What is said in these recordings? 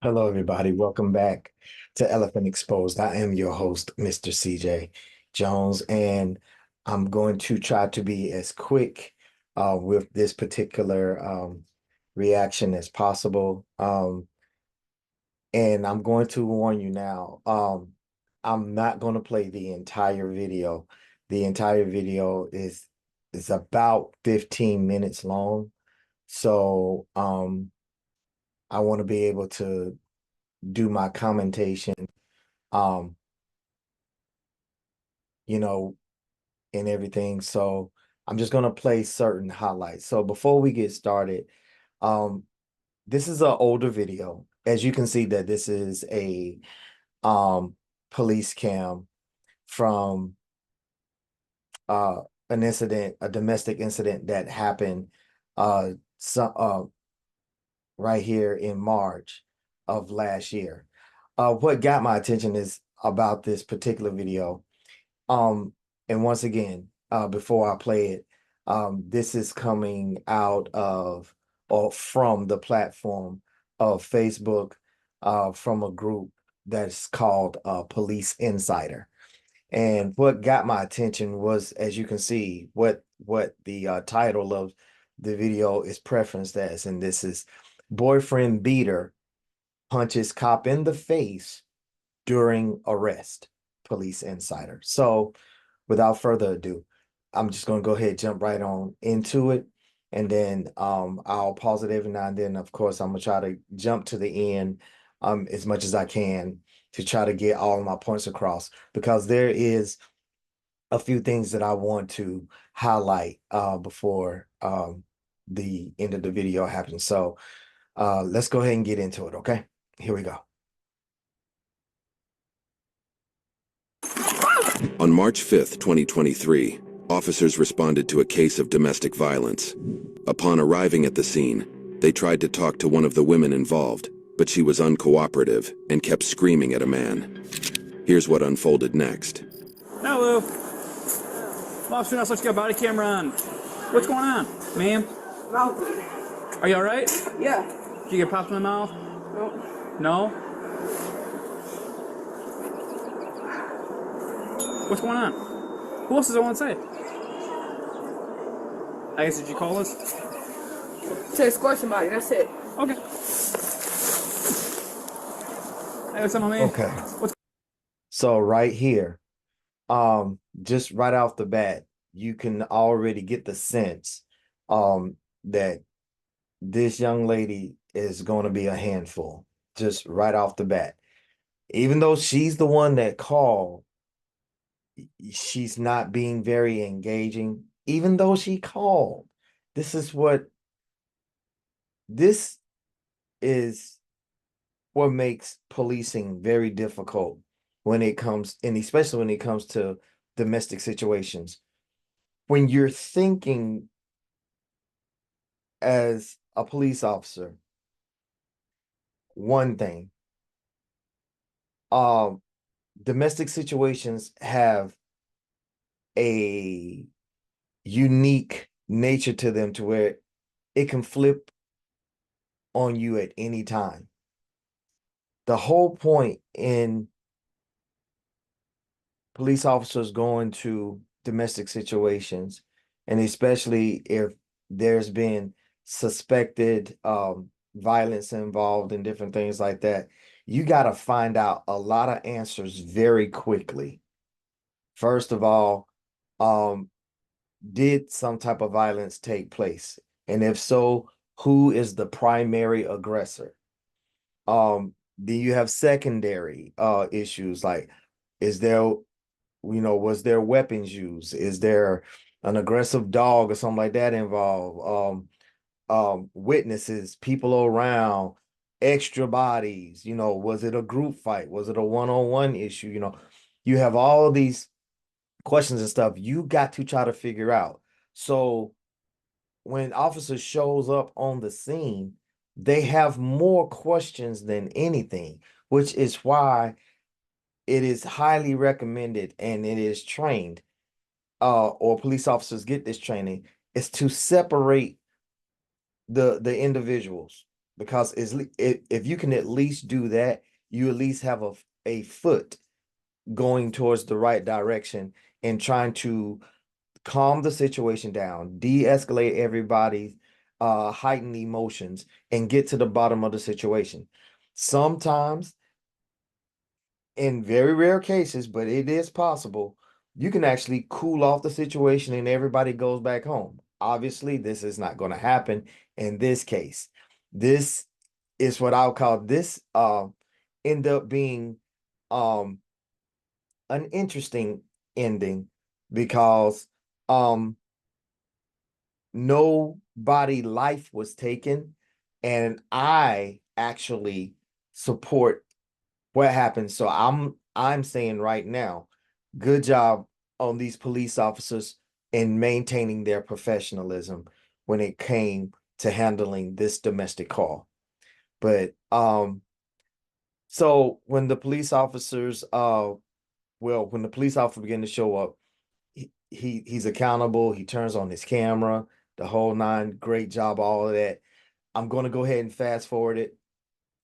Hello, everybody. Welcome back to Elephant Exposed. I am your host, Mr. CJ Jones, and I'm going to try to be as quick with this particular reaction as possible. And I'm going to warn you now, I'm not going to play the entire video. The entire video is about 15 minutes long. So I want to be able to do my commentation um, you know, and everything. So I'm just gonna play certain highlights. So before we get started, um, this is an older video. As you can see that this is a police cam from uh an incident, a domestic incident that happened so, right here in March of last year. What got my attention is about this particular video. Um, and once again, before I play it, this is coming out of or from the platform of Facebook, from a group that's called Police Insider. And what got my attention was, as you can see, what the title of the video is preferenced as, and this is boyfriend beater punches cop in the face during arrest, Police Insider. So without further ado, I'm just going to go ahead, jump right on into it. And then I'll pause it every now and then. Of course, I'm going to try to jump to the end as much as I can to try to get all of my points across, because there is a few things that I want to highlight before the end of the video happens. So let's go ahead and get into it, okay? Here we go. On March 5th, 2023, officers responded to a case of domestic violence. Upon arriving at the scene, they tried to talk to one of the women involved, but she was uncooperative and kept screaming at a man. Here's what unfolded next. Hello. Officer, let's get a body camera on. What's going on, ma'am? Mouth. Are you alright? Yeah. Did you get popped in the mouth? No. No? What's going on? Who else does I want to say? I guess, did you call us? Say a question about it. That's it. Okay. Hey, what's up, my man? Okay. What's So right here, just right off the bat, you can already get the sense that this young lady is going to be a handful, just right off the bat. Even though she's the one that called, she's not being very engaging, even though she called. This is what this is what makes policing very difficult when it comes, and especially when it comes to domestic situations. When you're thinking as a police officer, one thing, um, domestic situations have a unique nature to them to where it can flip on you at any time. The whole point in police officers going to domestic situations, and especially if there's been suspected violence involved and different things like that, you got to find out a lot of answers very quickly. First of all, did some type of violence take place? And if so, who is the primary aggressor? Do you have secondary issues like, is there, was there weapons used? Is there an aggressive dog or something like that involved? Witnesses, people around, extra bodies, was it a group fight? Was it a one-on-one issue? You have all these questions and stuff you got to try to figure out. So when officer shows up on the scene, they have more questions than anything, which is why it is highly recommended, and it is trained, or police officers get this training, is to separate the individuals. because if you can at least do that, you at least have a foot going towards the right direction and trying to calm the situation down, de-escalate everybody's heightened emotions, and get to the bottom of the situation. Sometimes, in very rare cases, but it is possible, you can actually cool off the situation and everybody goes back home. Obviously, this is not going to happen in this case. This is what I'll call this end up being um an interesting ending because um nobody life was taken, and I actually support what happened. So I'm saying right now, good job on these police officers in maintaining their professionalism when it came to handling this domestic call. But so when the police officers when the police officer began to show up, he's accountable, he turns on his camera, the whole nine, great job, all of that. I'm going to go ahead and fast forward it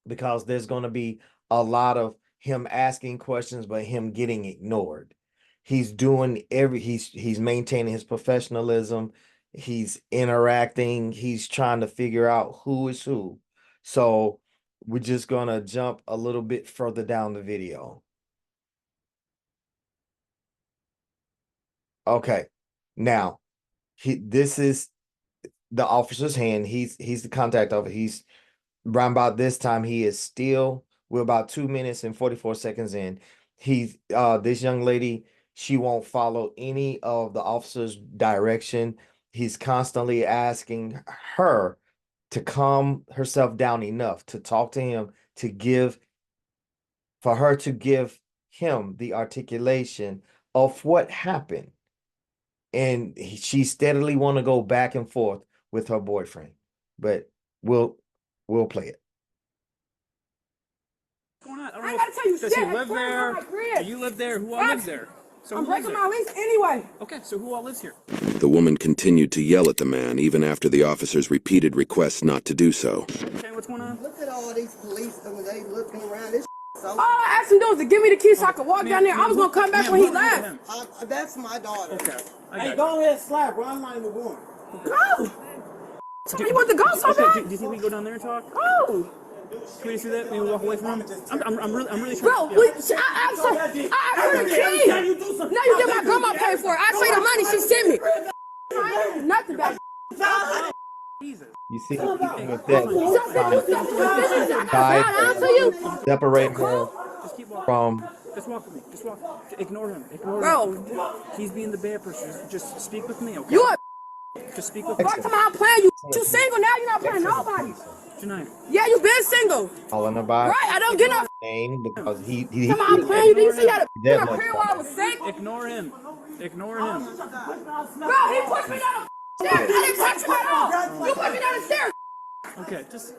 because there's going to be a lot of him asking questions but him getting ignored. He's doing he's maintaining his professionalism, he's interacting, he's trying to figure out who is who. So we're just going to jump a little bit further down the video. Okay. Now, this is the officer's hand. He's the contact officer. He's around about this time. He is still, we're about 2 minutes and 44 seconds in. He's this young lady, she won't follow any of the officer's direction. He's constantly asking her to calm herself down enough to talk to him, for her to give him the articulation of what happened. And she steadily want to go back and forth with her boyfriend, but we'll play it. What's going on? I gotta tell you Does shit. he live It's there? my crib. Do you live there? Who all lives there? So I'm who lives breaking there? my lease anyway. Okay, so who all lives here? The woman continued to yell at the man even after the officer's repeated requests not to do so. Okay, what's going on? Look at all these police when they looking around. This so All I asked him to do was to give me the key so I could walk down there. I was gonna come back when he left. that's my daughter. Okay. Hey, go ahead, slap her. I'm not even going. Go. Tell me what to go so Okay, bad. do you think we can go down there and talk? Go. Can we just do that? Maybe walk away from him? I'm really trying Bro, to... I asked her the key. Now you get my grandma paid for it. I say the money she sent me. I ain't do nothing back. Jesus. You see, even with that, I'll tell you. separate her Just keep walking. from. Just walk with me. Just walk. Ignore him. Ignore Bro. him. He's being the bad person. Just speak with me, okay? You a Just speak with me. fuck time I'm playing you single now, you're not playing nobody. Janiya. Yeah, you been single. Calling her by Right, I don't get no name because he time I'm playing you. Did you see that that my much crib while I was sick? Ignore him. Ignore him. Bro, he pushed me down the stairs. I didn't touch him at all. You pushed me down the stairs. Okay, just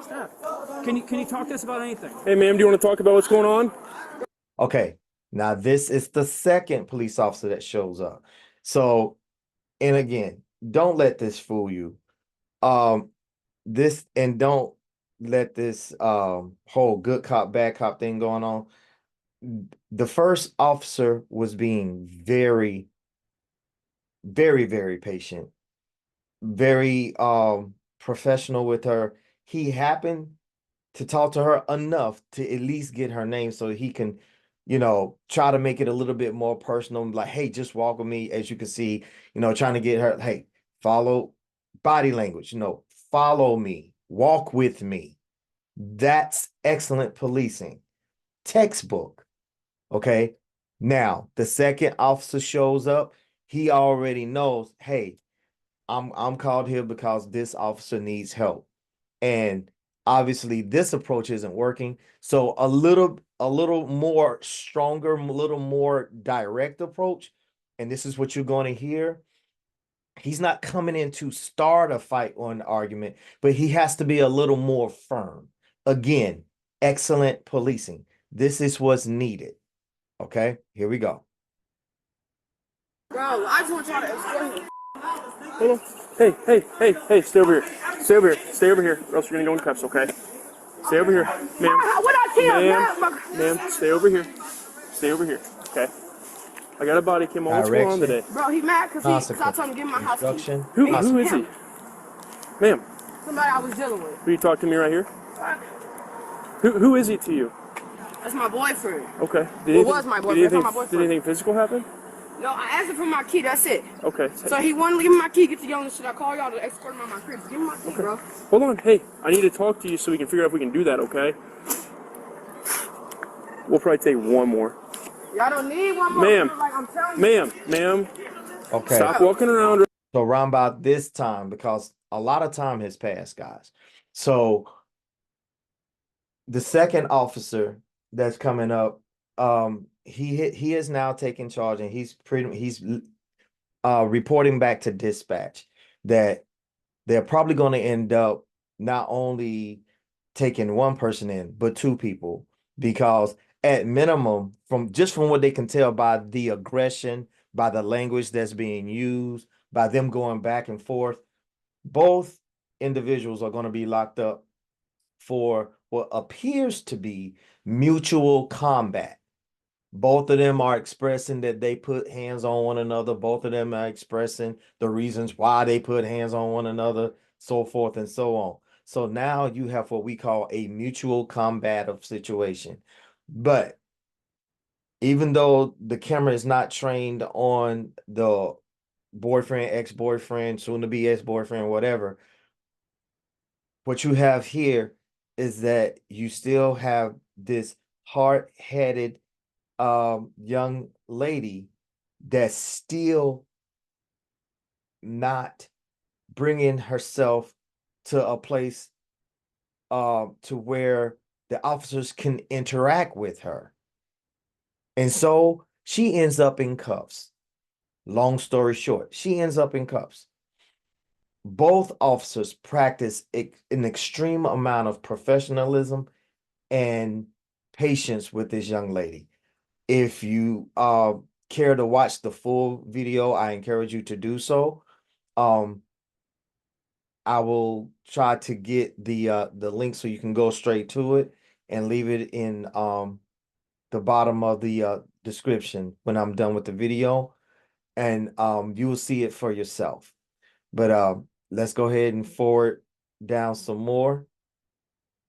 stop. Can you talk to us about anything? Hey, ma'am, do you want to talk about what's going on? Okay, now this is the second police officer that shows up. So, and again, don't let this fool you. Don't let this whole good cop, bad cop thing going on. The first officer was being very, very, very patient, very professional with her. He happened to talk to her enough to at least get her name so he can, try to make it a little bit more personal. Like, hey, just walk with me. As you can see, trying to get her, hey, follow body language, follow me, walk with me. That's excellent policing. Textbook. Okay. Now, the second officer shows up, he already knows, hey, I'm called here because this officer needs help. And obviously this approach isn't working. So a little more stronger, a little more direct approach. And this is what you're going to hear. He's not coming in to start a fight or an argument, but he has to be a little more firm. Again, excellent policing. This is what's needed. Okay, here we go. Bro, I just want y'all to explain. Hold on. Hey, stay over here. Stay over here. Stay over here, or else you're gonna go in cuffs, okay? Stay over here. Ma'am. What I tell Ma'am, stay over here. Stay over here, okay? I got a body cam on. What's going on Direction. today? Bro, he mad because I Consequence. told him to give me my house keys. Instruction. Who is he? Ma'am, Somebody I was dealing with. will you talk to me right here? Who is he to you? That's my boyfriend. Okay. Was my boyfriend. That's not my boyfriend. Did anything physical happen? No, I asked him for my key. That's it. Okay. So he wanted to give me my key. Get the young. Should I call y'all to escort him out my crib? Give me my key, bro. Hold on. Hey, I need to talk to you so we can figure out if we can do that, okay? We'll probably take one more. Y'all don't need one more. Ma'am. Like I'm telling you. Ma'am. Okay. Stop walking around. So around about this time, because a lot of time has passed, guys. So the second officer that's coming up, he is now taking charge, and he's reporting back to dispatch that they're probably going to end up not only taking one person in, but two people, because at minimum, from what they can tell by the aggression, by the language that's being used, by them going back and forth, both individuals are going to be locked up for what appears to be mutual combat. Both of them are expressing that they put hands on one another. Both of them are expressing the reasons why they put hands on one another, so forth and so on. So now you have what we call a mutual combative situation. But even though the camera is not trained on the boyfriend, ex-boyfriend, soon-to-be ex-boyfriend, whatever, what you have here is that you still have this hard-headed young lady that's still not bringing herself to a place to where the officers can interact with her. And so she ends up in cuffs. Long story short, she ends up in cuffs. Both officers practice an extreme amount of professionalism and patience with this young lady. If you care to watch the full video, I encourage you to do so. I will try to get the link so you can go straight to it, and leave it in the bottom of the description when I'm done with the video, and you will see it for yourself. But let's go ahead and forward down some more.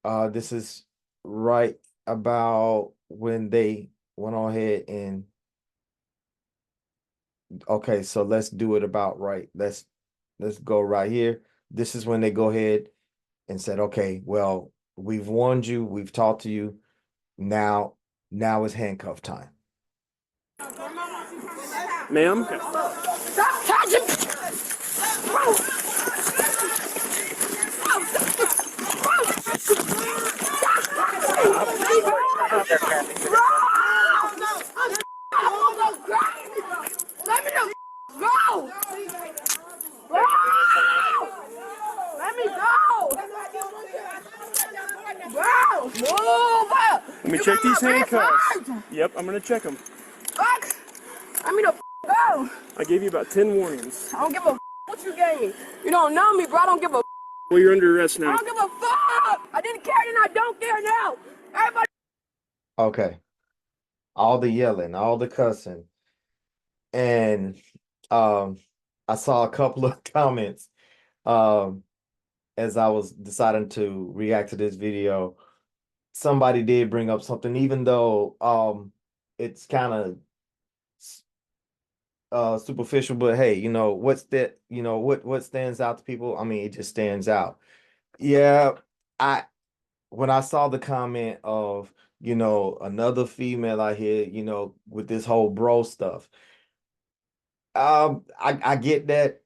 This is right about when they went on ahead and okay, so let's do it about right. Let's go right here. This is when they go ahead and said, okay, well, we've warned you, we've talked to you. Now is handcuff time. Ma'am? Stop touching me. Bro. Let me know. Go. Let me go. Bro, move up. Let me check these handcuffs. Yep, I'm gonna check them. Fuck. Let me the go. I gave you about 10 warnings. I don't give a what you gave me. You don't know me, bro. I don't give a Well, you're under arrest I now. don't give a fuck. I didn't care and I don't care now. Everybody. Okay. All the yelling, all the cussing. And I saw a couple of comments as I was deciding to react to this video. Somebody did bring up something, even though it's kind of superficial, but hey, what's that, what stands out to people? I mean, it just stands out. Yeah, when I saw the comment of, another female out here, with this whole bro stuff, I get that.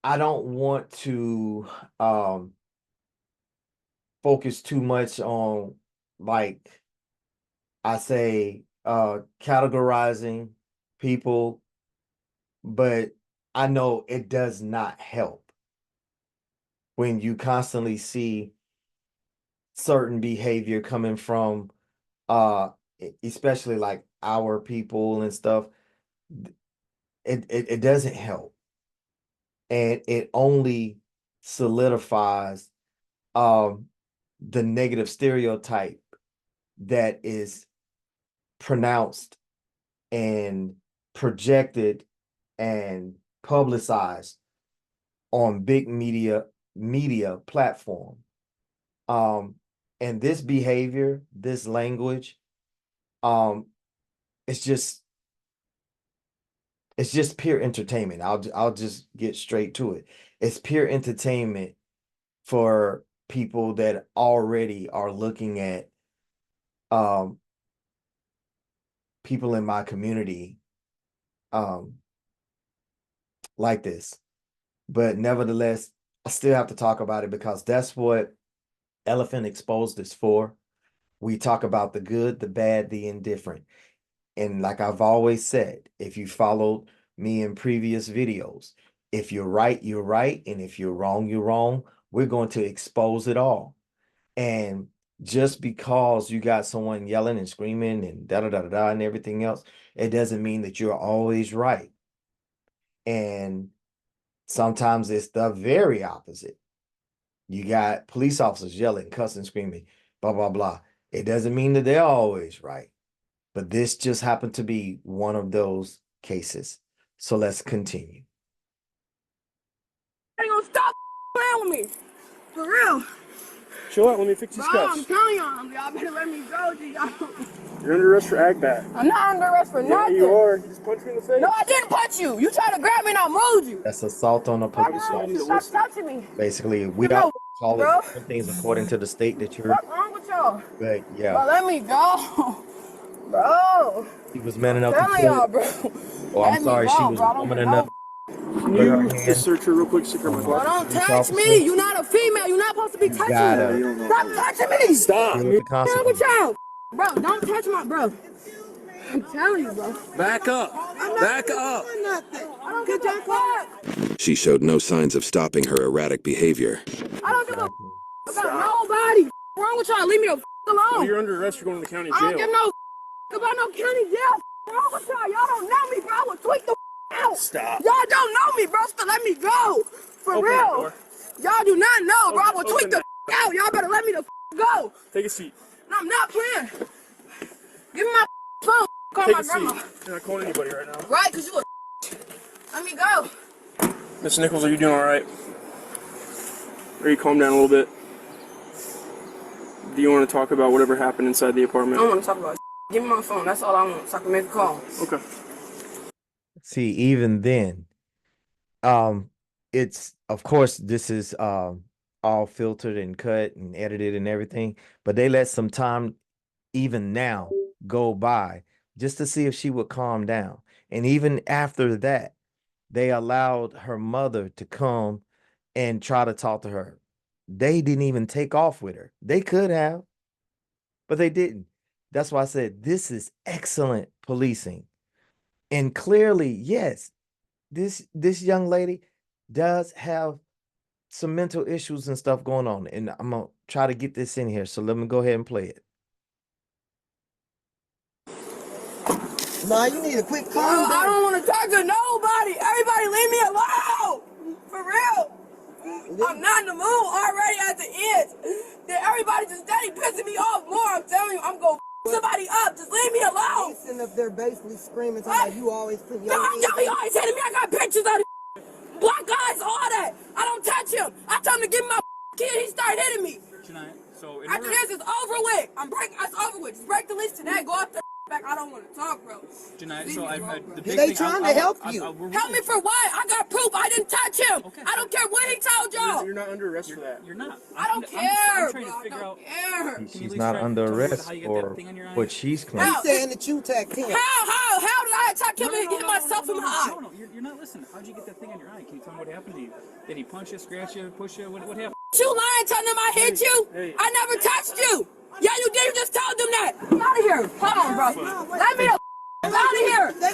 I don't want to focus too much on, like I say, categorizing people, but I know it does not help when you constantly see certain behavior coming from especially like our people and stuff. It doesn't help. and it only solidifies um the negative stereotype that is pronounced and projected and publicized on big media platform. And this behavior, this language, um, it's just pure entertainment. I'll just get straight to it. It's pure entertainment for people that already are looking at people in my community like this. But nevertheless, I still have to talk about it because that's what Elephant Exposed is for. We talk about the good, the bad, the indifferent. And like I've always said, if you followed me in previous videos, if you're right, you're right. And if you're wrong, you're wrong. We're going to expose it all. And just because you got someone yelling and screaming and da-da-da-da-da and everything else, it doesn't mean that you're always right. And sometimes it's the very opposite. You got police officers yelling, cussing, screaming, blah, blah, blah. It doesn't mean that they're always right. But this just happened to be one of those cases. So let's continue. Ain't gonna stop playing with me. For real. Chill out. Let me fix these Bro, cuffs. I'm telling y'all better let me go, G. You're under arrest for ag bat. I'm not under arrest for Yeah, nothing. you are. You just punched me in the face. No, I didn't punch you. You tried to grab me and I moved you. That's assault on a police officer. Stop touching me. Basically, we No, all call bro. it different things according to the state that you're. What's wrong with y'all? But Bro, yeah, let me go. Bro. he was man enough I'm to telling y'all, kill. bro. Oh, Let I'm me sorry, go, she was bro. I don't woman even enough. know. Can you just search her real quick? Stick her in my Bro, car. don't Police touch officer. me. You're not a female. You're not supposed to be touching gotta me. Stop touching me. Stop. deal with the What's wrong with consequences. y'all? Bro, don't touch my bro. I'm telling you, bro. Back up. Back up. I don't give a fuck. She showed no signs of stopping her erratic behavior. I don't give a Exactly. fuck about nobody. What's wrong with y'all? Leave me the fuck Well, alone. you're under arrest. You're going to the county I don't give jail. no fuck about no county jail. What's wrong with y'all? Y'all don't know me, bro. I will tweak the out. Stop. Y'all don't know me, bro. So let me go. For Open that real. door. Y'all do not know, bro. I will Open tweak the that. out. Y'all better let me the go. Take a seat. No, I'm not playing. Give me my phone. Call Take my a seat. grandma. You're not calling anybody right now. Right, because you a let me go. Miss Nichols, are you doing all right? Are you calm down a little bit? Do you want to talk about whatever happened inside the I apartment? don't want to talk about Give me my phone. That's all I want, so I can make a call. Okay. See, even then, it's of course this is all filtered and cut and edited and everything, but they let some time even now go by just to see if she would calm down. And even after that, they allowed her mother to come and try to talk to her. They didn't even take off with her. They could have, but they didn't. That's why I said this is excellent policing. And clearly, yes, this young lady does have some mental issues and stuff going on. And I'm gonna try to get this in here. So let me go ahead and play it. Nah, you need to quit Bro, calm I down. don't want to talk to nobody. Everybody leave me alone. For real. I'm not in the mood already at the end. Then everybody just steady pissing me off more. I'm telling you, I'm going to somebody up. Just leave me alone. He's sitting up there basically screaming, talking like you always put your No, y'all be always hitting me. I got pictures of black eyes, all that. I don't touch him. I told him to give me my kid. He started hitting me. Tonight, so in After order, this, it's over with. It's over with. Just break the lease today. Go up the back. I don't want to talk, bro. tonight, Leave so me alone, bro. the big They thing, trying to help you. Help me for what? I got proof. I didn't touch him. Okay. I don't care what he told y'all. You're not under arrest for that. You're not. I don't care, I'm trying bro. to figure I out. don't care. Can you She's at least not try to under tell me arrest how you get for that thing on your eye? what she's claiming. He's saying that you attacked him. How did I attack him and hit myself in my eye? No, you're not listening. How'd you get that thing on your eye? Can you tell me what happened to you? Did he punch you, scratch you, push you? What happened? You lying, telling them I hit you? Hey. I never touched you. Yeah, you did. You just told them that. Get out of here. Hold on, bro. Let me the out of here. They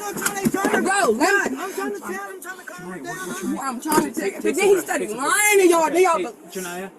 trying to Bro, let me. I'm trying to tell him, I'm trying to calm him down. I'm trying to take it. But then he started lying to y'all. Then y'all Hey, go, Janiyah,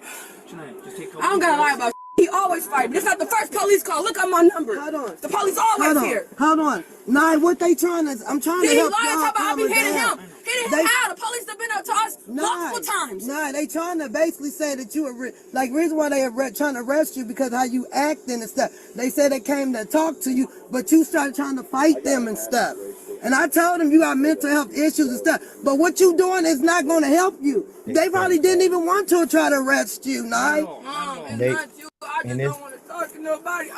just take a couple I don't gotta lie deep about He always fighting. This not the first police call. Look at my number. Hold on. The police always here. Hold on. Nah, what they trying to, I'm trying to Then he help lying y'all talking about I calm be her hitting down. him. He how? The police have been up to us multiple times. Nah, they trying to basically say that you were like reason why they are trying to arrest you because how you acting and stuff. They said they came to talk to you, but you started trying to fight them and stuff. And I told them you got mental health issues and stuff. But what you doing is not going to help you. They probably didn't even want to try to arrest you, Nye. Mom, it's They- not you. I just and don't want to talk to nobody.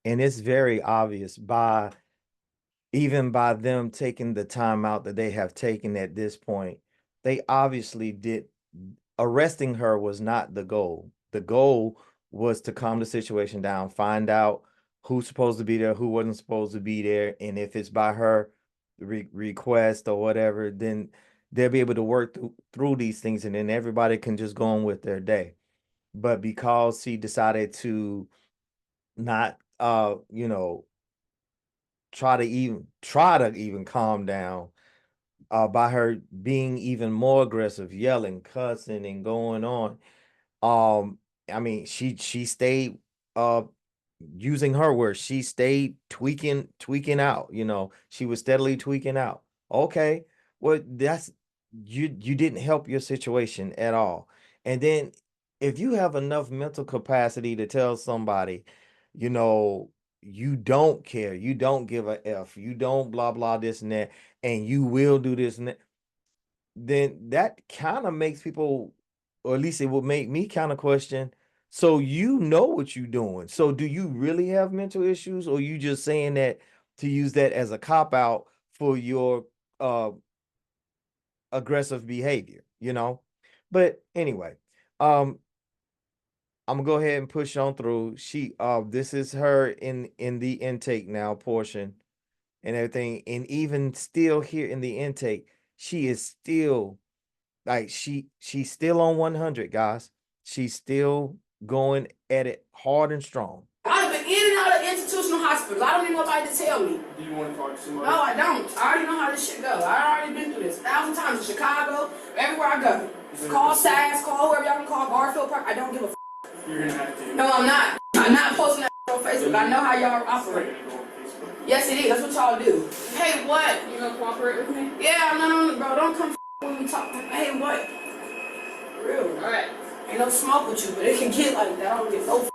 And it's very obvious by even by them taking the time out that they have taken at this point, they obviously did. Arresting her was not the goal. The goal was to calm the situation down, find out who's supposed to be there, who wasn't supposed to be there, and if it's by her request or whatever, then they'll be able to work through these things, and then everybody can just go on with their day. But because she decided to not, you know, try to even calm down, by her being even more aggressive, yelling, cussing, and going on. I mean, she stayed using her words, she stayed tweaking out, you know, she was steadily tweaking out. Okay, well, that's you didn't help your situation at all. And then if you have enough mental capacity to tell somebody, you know, you don't care, you don't give a F, you don't blah blah this and that, and you will do this and that, then that kind of makes people, or at least it would make me kind of question. So you know what you're doing. So do you really have mental issues, or you just saying that to use that as a cop out for your uh aggressive behavior, you know? But anyway, um I'm gonna go ahead and push on through. This is her in the intake now portion and everything, and even still here in the intake, she is still like she's still on 100, guys. She's still going at it hard and strong. I've been in and out of institutional hospitals. I don't need nobody to tell me. Do you want to talk to somebody? No, I don't. I already know how this shit goes. I already been through this 1,000 times in Chicago, everywhere I go. Call SAS, call whoever y'all can call, Garfield Park. I don't give a f. You're gonna have to. No, I'm not. I'm not posting that on Facebook. I know how y'all operate. Yes, it is. That's what y'all do. Hey, what? You gonna cooperate with me? Yeah, no, bro. Don't come when we talk. Hey, what? For real. All right. Ain't no smoke with you, but it can get like that. I don't get no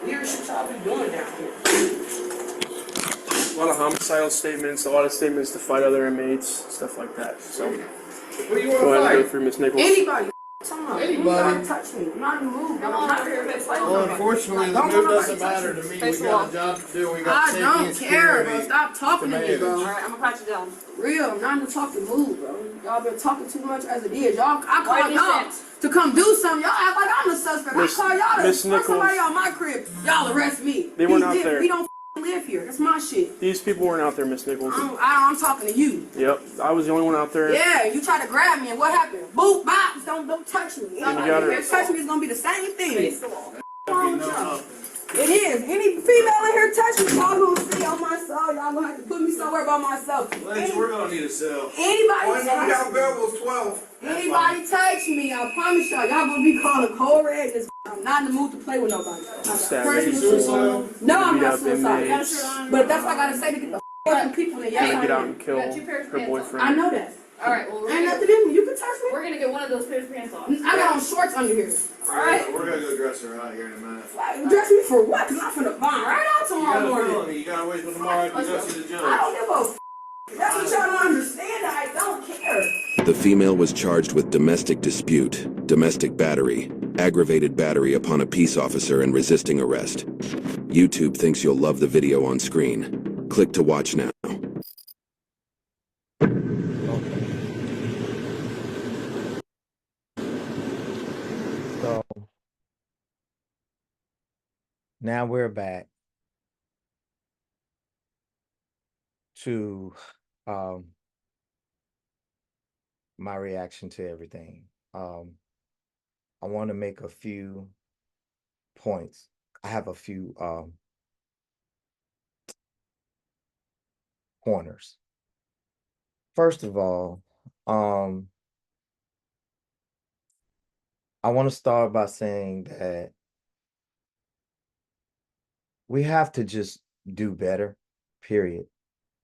weird shit y'all be doing down here. A lot of homicidal statements, a lot of statements to fight other inmates, stuff like that. So, What do you go want ahead to and go fight? through Miss Nichols. Anybody. Anybody. Anybody. Touch me. I'm not in the mood. I'm not here to play. Well, unfortunately, the move doesn't matter to me. We got a job to do. We got I safety don't and care, bro. security. Stop talking to me, bro. All right, I'm gonna pat you down. Real, I'm not in the talking mood, bro. Y'all been talking too much as it is. Y'all, I call Why y'all distance? to come do something. Y'all act like I'm the suspect. Miss- I call y'all to Miss bring somebody Nichols. out my crib. Y'all arrest me. They weren't He's out different. there. We don't live here. That's my shit. These people weren't out there, Miss Nichols. I'm talking to you. Yep, I was the only one out there. Yeah, you try to grab me, and what happened? Boop, bop. Don't touch me. And you got her. If you touch me, it's gonna be the same thing. Face the wall. What's wrong with y'all? It is. Any female in here touch me, y'all gonna see on my soul. Y'all gonna have to put me somewhere by myself. Ladies, we're gonna need a cell. Anybody touch me? available is 12. Anybody touch me, I promise y'all gonna be calling cold red. I'm not in the mood to play with nobody. Stabbing. No, I'm Beat not up suicidal. inmates. But that's what I gotta say to get the away from people in Trying to get out y'all. and kill You got two pairs of her pants on. boyfriend. I know that. All right. Well, Ain't nothing in me. You can touch me. we're gonna get one of those pairs of pants off. I got on shorts under here. Alright? We're gonna go dress her out here in a minute. Dress me for what? Cause I'm finna bomb right out tomorrow morning. You gotta wait till tomorrow to go see the judge. I don't give a f. That's what y'all don't understand. I don't care. The female was charged with domestic dispute, domestic battery, aggravated battery upon a peace officer, and resisting arrest. YouTube thinks you'll love the video on screen. Click to watch now. So now we're back to my reaction to everything. I want to make a few points. I have a few pointers. First of all, I want to start by saying that we have to just do better, period,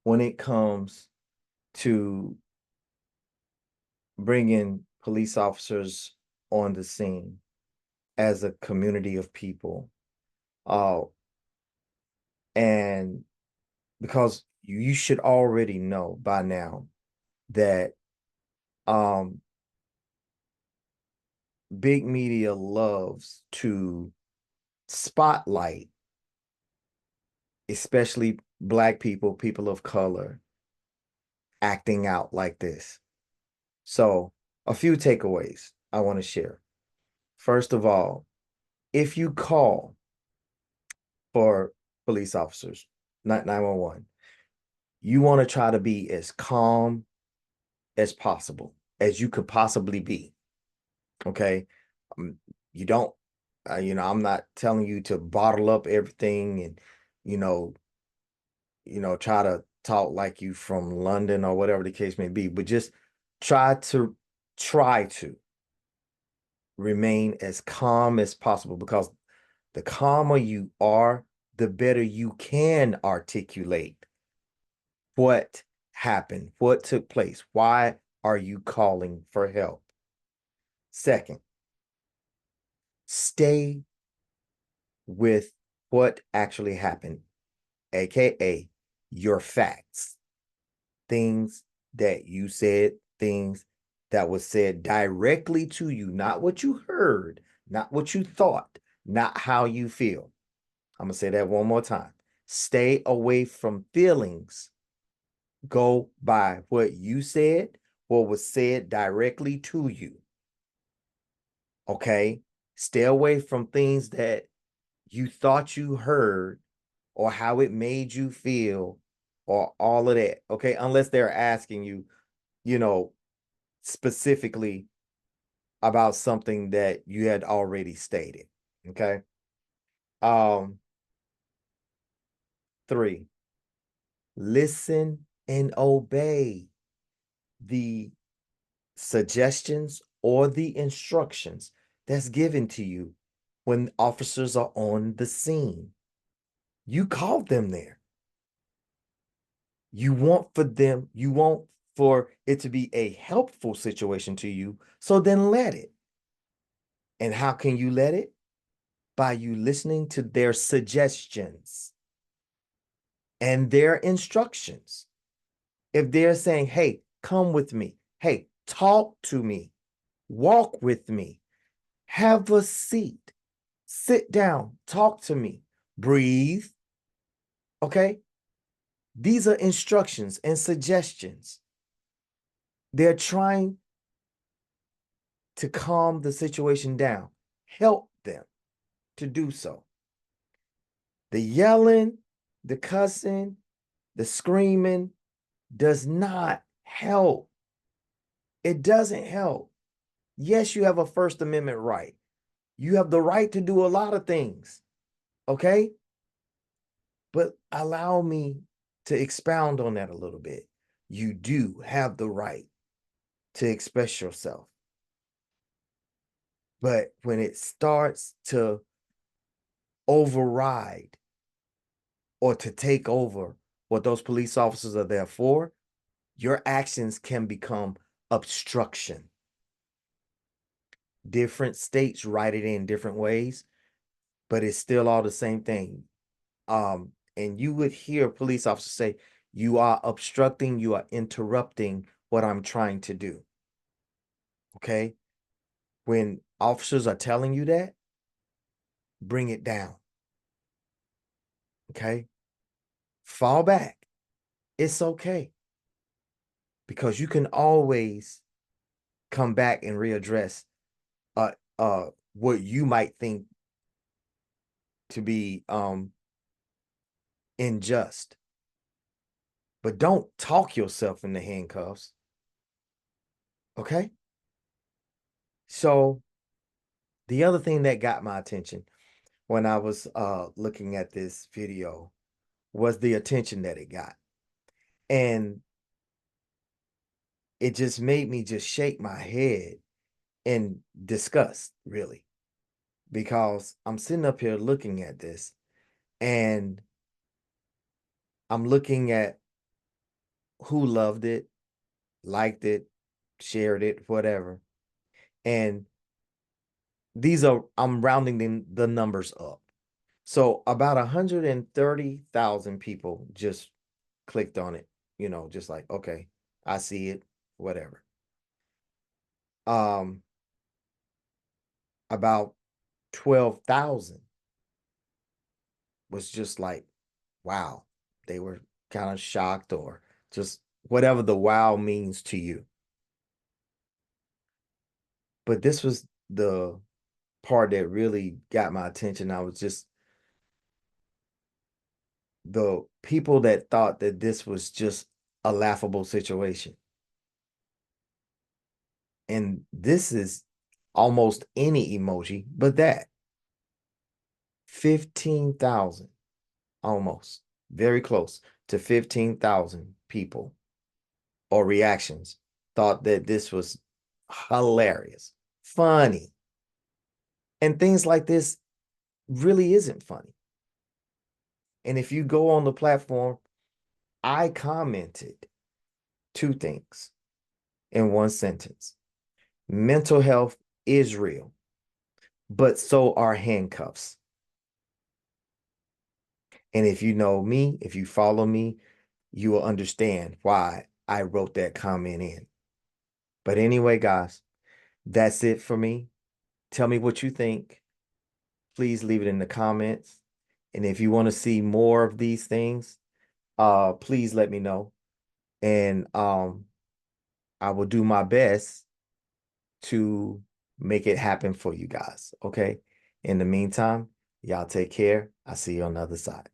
when it comes to bringing police officers on the scene as a community of people. Uh, and because you should already know by now that um, big media loves to spotlight, especially Black people, people of color, acting out like this. So, a few takeaways I want to share. First of all, if you call for police officers, not 911, you want to try to be as calm as possible, as you could possibly be. Okay. Um, you don't, I'm not telling you to bottle up everything and, you know, try to talk like you from London or whatever the case may be, but just try to remain as calm as possible, because the calmer you are, the better you can articulate what happened, what took place, why are you calling for help. Second, stay with what actually happened, aka your facts, things that you said, things that was said directly to you, not what you heard, not what you thought, not how you feel. I'm going to say that one more time. Stay away from feelings. Go by what you said, what was said directly to you. Okay? Stay away from things that you thought you heard or how it made you feel or all of that. Okay? Unless they're asking you, you know, specifically about something that you had already stated. Okay? Um, 3, listen and obey the suggestions or the instructions that's given to you when officers are on the scene. You called them there. You want for it to be a helpful situation to you, so then let it. And how can you let it? By you listening to their suggestions and their instructions. If they're saying, hey, come with me, hey, talk to me, walk with me, have a seat, sit down, talk to me, breathe. Okay? These are instructions and suggestions. They're trying to calm the situation down, help them to do so. The yelling, the cussing, the screaming does not help. It doesn't help. Yes, you have a First Amendment right. You have the right to do a lot of things. Okay? But allow me to expound on that a little bit. You do have the right to express yourself. But when it starts to override or to take over what those police officers are there for, your actions can become obstruction. Different states write it in different ways, but it's still all the same thing. And you would hear police officers say, you are obstructing, you are interrupting what I'm trying to do. Okay? When officers are telling you that, bring it down. Okay? Fall back. It's okay. Because you can always come back and readdress what you might think to be unjust. But don't talk yourself into handcuffs. Okay? So the other thing that got my attention when I was looking at this video was the attention that it got. And it just made me just shake my head in disgust, really, because I'm sitting up here looking at this and I'm looking at who loved it, liked it, shared it, whatever. And I'm rounding the numbers up. So about 130,000 people just clicked on it, just like, okay, I see it, whatever. Um, about 12,000 was just like, wow. They were kind of shocked or just whatever the wow means to you. But this was the part that really got my attention. I was just the people that thought that this was just a laughable situation. And this is almost any emoji but that. 15,000, almost, very close to 15,000 people or reactions thought that this was hilarious, funny. And things like this really isn't funny. And if you go on the platform, I commented two things in one sentence. Mental health is real, but so are handcuffs. And if you know me, if you follow me, you will understand why I wrote that comment in. But anyway, guys, that's it for me. Tell me what you think. Please leave it in the comments. And if you want to see more of these things, please let me know. And I will do my best to make it happen for you guys. Okay. In the meantime, y'all take care. I'll see you on the other side.